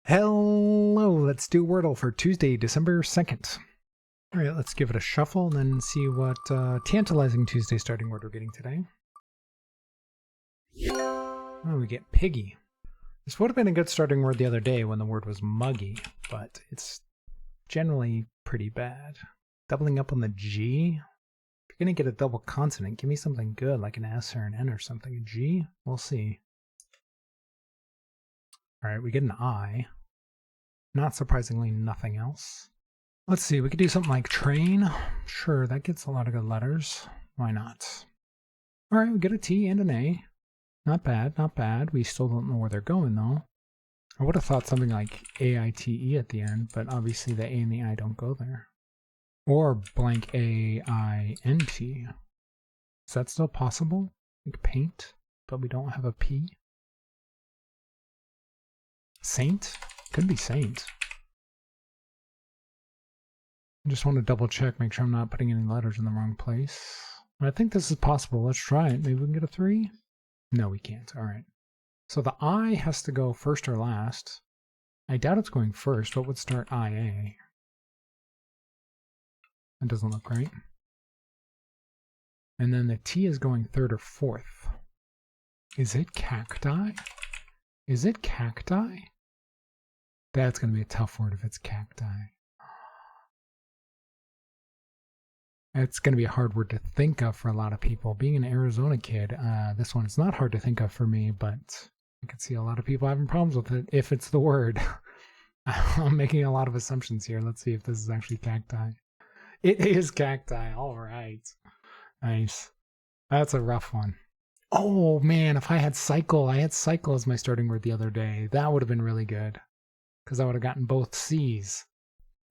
Hello, let's do Wordle for Tuesday, December 2nd. All right, let's give it a shuffle and then see what tantalizing Tuesday starting word we're getting today. Oh, we get piggy. This would have been a good starting word the other day when the word was muggy, but it's generally pretty bad. Doubling up on the G. If you're going to get a double consonant, give me something good like an S or an N or something. A G? We'll see. All right, we get an I. Not surprisingly, nothing else. Let's see, we could do something like train. Sure, that gets a lot of good letters. Why not? All right, we get a T and an A. Not bad, not bad. We still don't know where they're going, though. I would have thought something like A-I-T-E at the end, but obviously the A and the I don't go there. Or blank A-I-N-T. Is that still possible? Like paint, but we don't have a P? Saint? Could be saint. I just want to double check, make sure I'm not putting any letters in the wrong place. I think this is possible. Let's try it. Maybe we can get a 3? No, we can't. All right. So the I has to go first or last. I doubt it's going first. What would start IA? That doesn't look right. And then the T is going third or fourth. Is it cacti? Is it cacti? That's going to be a tough word if it's cacti. It's going to be a hard word to think of for a lot of people. Being an Arizona kid, this one is not hard to think of for me, but I can see a lot of people having problems with it if it's the word. I'm making a lot of assumptions here. Let's see if this is actually cacti. It is cacti. All right. Nice. That's a rough one. Oh, man, if I had cycle as my starting word the other day. That would have been really good because I would have gotten both C's.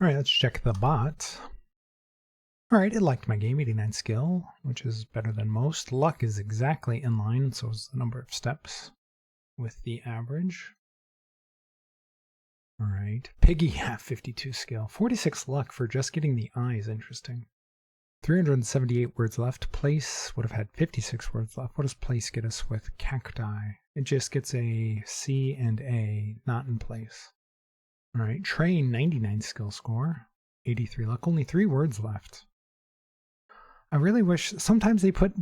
All right, let's check the bot. All right, it liked my game, 89 skill, which is better than most. Luck is exactly in line, so is the number of steps with the average. All right, Piggy, 52 skill. 46 luck for just getting the I is interesting. 378 words left. Place would have had 56 words left. What does place get us with cacti? It just gets a C and A, not in place. All right, train, 99 skill score. 83 luck, only 3 words left. I really wish, sometimes they put,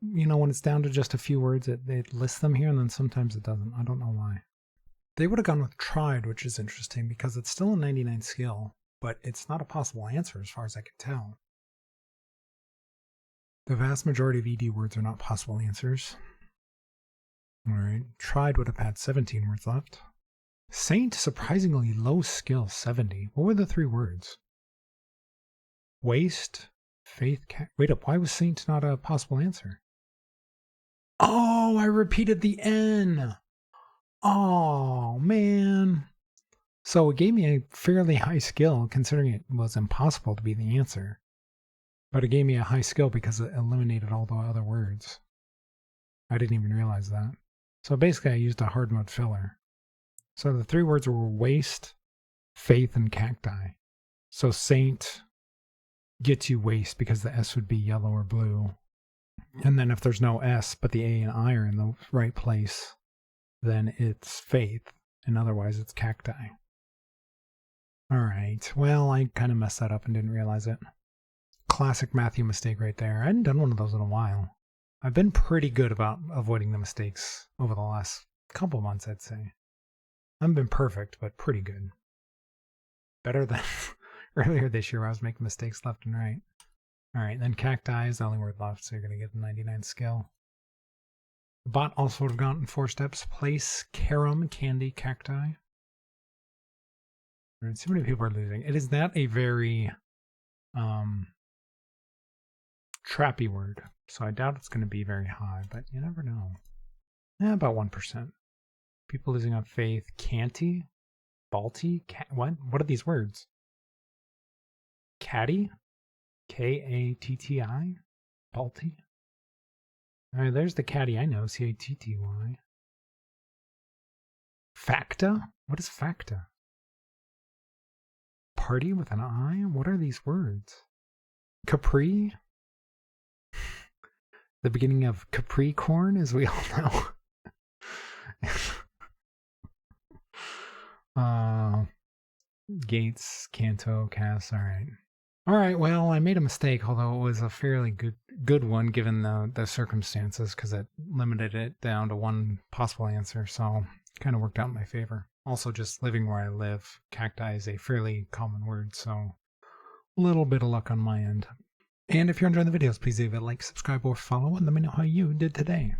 when it's down to just a few words, they list them here, and then sometimes it doesn't. I don't know why. They would have gone with tried, which is interesting, because it's still a 99 skill, but it's not a possible answer as far as I can tell. The vast majority of ED words are not possible answers. All right, tried would have had 17 words left. Saint, surprisingly low skill, 70. What were the 3 words? Waste. Faith, wait up, why was saint not a possible answer? Oh, I repeated the N. Oh, man. So it gave me a fairly high skill, considering it was impossible to be the answer. But it gave me a high skill because it eliminated all the other words. I didn't even realize that. So basically I used a hard mode filler. So the 3 words were waste, faith, and cacti. So saint gets you waste because the S would be yellow or blue. And then if there's no S, but the A and I are in the right place, then it's faith, and otherwise it's cacti. All right, well, I kind of messed that up and didn't realize it. Classic Matthew mistake right there. I hadn't done one of those in a while. I've been pretty good about avoiding the mistakes over the last couple months, I'd say. I haven't been perfect, but pretty good. Better than earlier this year, I was making mistakes left and right. All right, then cacti is the only word left, so you're going to get the 99 skill. The bot also would have gotten 4 steps. Place, carom, candy, cacti. All right, see how many people are losing. It is not a very trappy word, so I doubt it's going to be very high, but you never know. About 1%. People losing on faith. Canty? Balti? What are these words? Catty? K-A-T-T-I? Balti? All right, there's the catty I know, C-A-T-T-Y. Facta? What is facta? Party with an I? What are these words? Capri? The beginning of Capricorn, as we all know. Gates, Canto, Cass. All right. All right. Well, I made a mistake, although it was a fairly good one given the circumstances, because it limited it down to one possible answer. So kind of worked out in my favor. Also, just living where I live, cacti is a fairly common word, so a little bit of luck on my end. And if you're enjoying the videos, please leave a like, subscribe, or follow, and let me know how you did today.